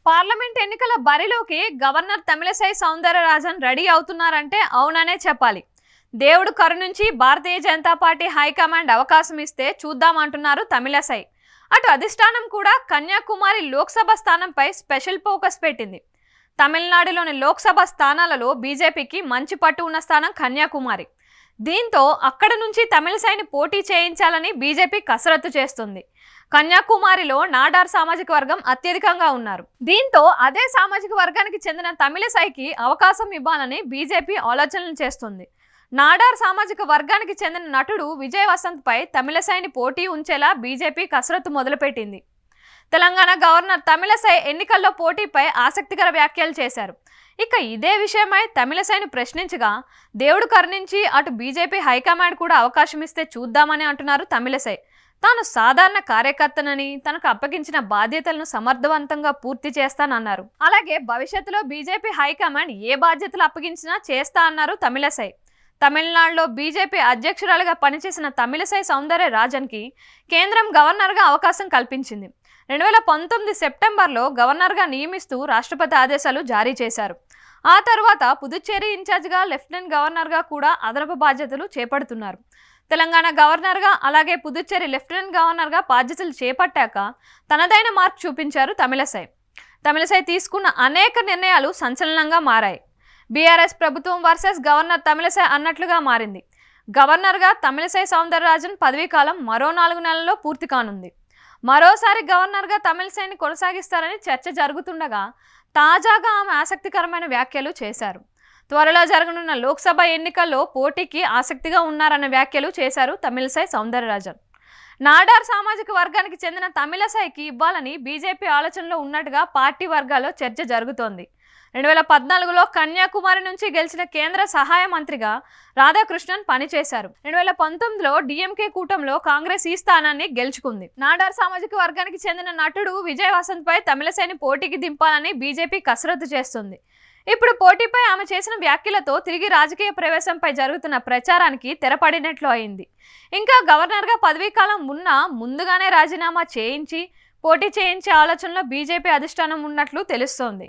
Parliament ఎన్నికల బరిలోకి governor Tamilisai Soundararajan ready అవుతున్నారంటే అవుననే చెప్పాలి. దేవుడు కరుణించి భారతీయ జనతా పార్టీ హైకమాండ్ అవకాశం ఇస్తే చూద్దామంటున్నారు తమిళసై. అటు అధిష్టానం కూడా కన్యాకుమారి లోక్సభ స్థానంపై స్పెషల్ ఫోకస్ పెట్టింది. తమిళనాడులోని లోక్సభ స్థానాలలో బీజేపీకి మంచి పట్టు ఉన్న స్థానం కన్యాకుమారి. దీంతో అక్కడ నుంచి తమిళసైని పోటీ చేయించాలని బీజేపీ కసరత్తు చేస్తుంది. కన్యాకుమారిలో నాడార్ సామాజిక వర్గం అత్యధికంగా ఉన్నారు. దీంతో అదే సామాజిక వర్గానికి చెందిన తమిళసైకి అవకాశం ఇవ్వాలని బీజేపీ ఆలోచనలు చేస్తుంది. నాడార్ సామాజిక వర్గానికి చెందిన నటుడు విజయ్ వసంత్ పై తమిళసైని పోటీ ఉంచేలా బీజేపీ కసరత్తు మొదలుపెట్టింది. తెలంగాణ గవర్నర్ తమిళసై ఎన్నికల్లో పోటీపై ఆసక్తికర వ్యాఖ్యలు చేశారు. ఇక ఇదే విషయమై తమిళసైని ప్రశ్నించగా దేవుడు కరుణించి అటు బీజేపీ హైకమాండ్ కూడా అవకాశం ఇస్తే చూద్దామని అంటున్నారు తమిళసై. తాను సాధారణ కార్యకర్తనని, తనకు అప్పగించిన బాధ్యతలను సమర్థవంతంగా పూర్తి చేస్తానన్నారు. అలాగే భవిష్యత్తులో బీజేపీ హైకమాండ్ ఏ బాధ్యతలు అప్పగించినా చేస్తా అన్నారు తమిళసై. తమిళనాడులో బీజేపీ అధ్యక్షురాలుగా పనిచేసిన తమిళసై సౌందరరాజన్కి కేంద్రం గవర్నర్గా అవకాశం కల్పించింది. 2019 సెప్టెంబర్లో గవర్నర్గా నియమిస్తూ రాష్ట్రపతి ఆదేశాలు జారీ చేశారు. ఆ తర్వాత పుదుచ్చేరి ఇన్ఛార్జిగా లెఫ్టినెంట్ గవర్నర్గా కూడా అదనపు బాధ్యతలు చేపడుతున్నారు. తెలంగాణ గవర్నర్గా అలాగే పుదుచ్చేరి లెఫ్టినెంట్ గవర్నర్గా బాధ్యతలు చేపట్టాక తనదైన మార్క్ చూపించారు తమిళసై. తమిళసై తీసుకున్న అనేక నిర్ణయాలు సంచలనంగా మారాయి. బీఆర్ఎస్ ప్రభుత్వం వర్సెస్ గవర్నర్ తమిళసై అన్నట్లుగా మారింది. గవర్నర్గా తమిళసై సౌందరరాజన్ పదవీకాలం మరో 4 నెలల్లో పూర్తి కానుంది. మరోసారి గవర్నర్గా తమిళసైని కొనసాగిస్తారని చర్చ జరుగుతుండగా తాజాగా ఆమె ఆసక్తికరమైన వ్యాఖ్యలు చేశారు. త్వరలో జరగనున్న లోక్సభ ఎన్నికల్లో పోటీకి ఆసక్తిగా ఉన్నారన్న వ్యాఖ్యలు చేశారు తమిళసై సౌందరరాజన్. నాడార్ సామాజిక వర్గానికి చెందిన తమిళసైకి ఇవ్వాలని బీజేపీ ఆలోచనలో ఉన్నట్టుగా పార్టీ వర్గాల్లో చర్చ జరుగుతోంది. 2014లో కన్యాకుమారి నుంచి గెలిచిన కేంద్ర సహాయ మంత్రిగా రాధాకృష్ణన్ పనిచేశారు. 2019లో డిఎంకే కూటమిలో కాంగ్రెస్ ఈ స్థానాన్ని గెలుచుకుంది. నాడార్ సామాజిక వర్గానికి చెందిన నటుడు విజయ్ వసంత్ పై తమిళసైని పోటీకి దింపాలని బీజేపీ కసరత్తు చేస్తుంది. ఇప్పుడు పోటీపై ఆమె చేసిన వ్యాఖ్యలతో తిరిగి రాజకీయ ప్రవేశంపై జరుగుతున్న ప్రచారానికి తెరపడినట్లు అయింది. ఇంకా గవర్నర్గా పదవీకాలం ఉన్నా ముందుగానే రాజీనామా చేయించి పోటీ చేయించే ఆలోచనలో బీజేపీ అధిష్టానం ఉన్నట్లు తెలుస్తోంది.